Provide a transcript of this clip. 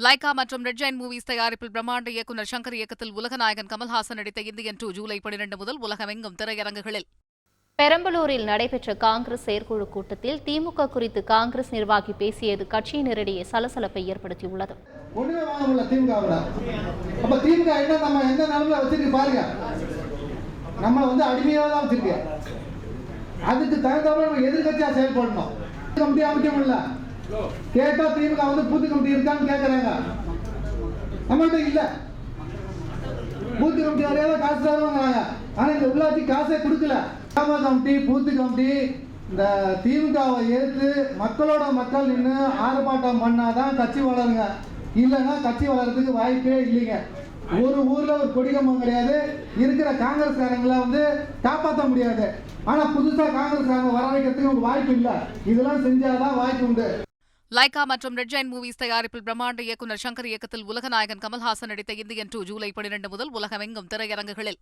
Lyca மற்றும் red Jain movies தயாரிப்பில் பிரம்மாண்ட இயக்குநர் சங்கர் இயக்கத்தில் உலகநாயகன் கமல்ஹாசன் நடித்த இந்தியன் 2 ஜூலை 12 முதல் உலகமெங்கும் திரையரங்குகளில். பெரம்பலூரில் நடைபெற்ற காங்கிரஸ் செயற்குழு கூட்டத்தில் திமுக குறித்து காங்கிரஸ் நிர்வாகி பேசியது கட்சியினரிடையே சலசலப்பை ஏற்படுத்தியுள்ளது. கேட்டா திமுக பூத்து கமிட்டி இருக்கான்னு கேட்கறாங்க. நம்மகிட்ட இல்ல. பூத்து கமிட்டி வரையாத காசு தருவாங்க. ஆனா இந்த உள்ளாட்சி காசே கொடுக்கல. கிராம கமிட்டி பூத்து கமிட்டி இந்த திமுகவை ஏற்று மக்களோட மக்கள் நின்று ஆர்ப்பாட்டம் பண்ணாதான் கட்சி வளருங்க. இல்லைன்னா கட்சி வளர்றதுக்கு வாய்ப்பே இல்லைங்க. ஒரு ஊர்ல ஒரு கொடிகம்பம் கிடையாது. இருக்கிற காங்கிரஸ்காரங்களை காப்பாற்ற முடியாது. ஆனா புதுசா காங்கிரஸ்காரங்க வர வைக்கிறதுக்கு வாய்ப்பு இல்லை. இதெல்லாம் செஞ்சாதான் வாய்ப்பு உண்டு. லைகா மற்றும் ரெட் ஜெயின் மூவிஸ் தயாரிப்பில் பிரம்மாண்ட இயக்குநர் சங்கர் இயக்கத்தில் உலகநாயகன் கமல்ஹாசன் நடித்த இந்தியன் 2 ஜூலை 12 முதல் உலகமெங்கும் திரையரங்குகளில்.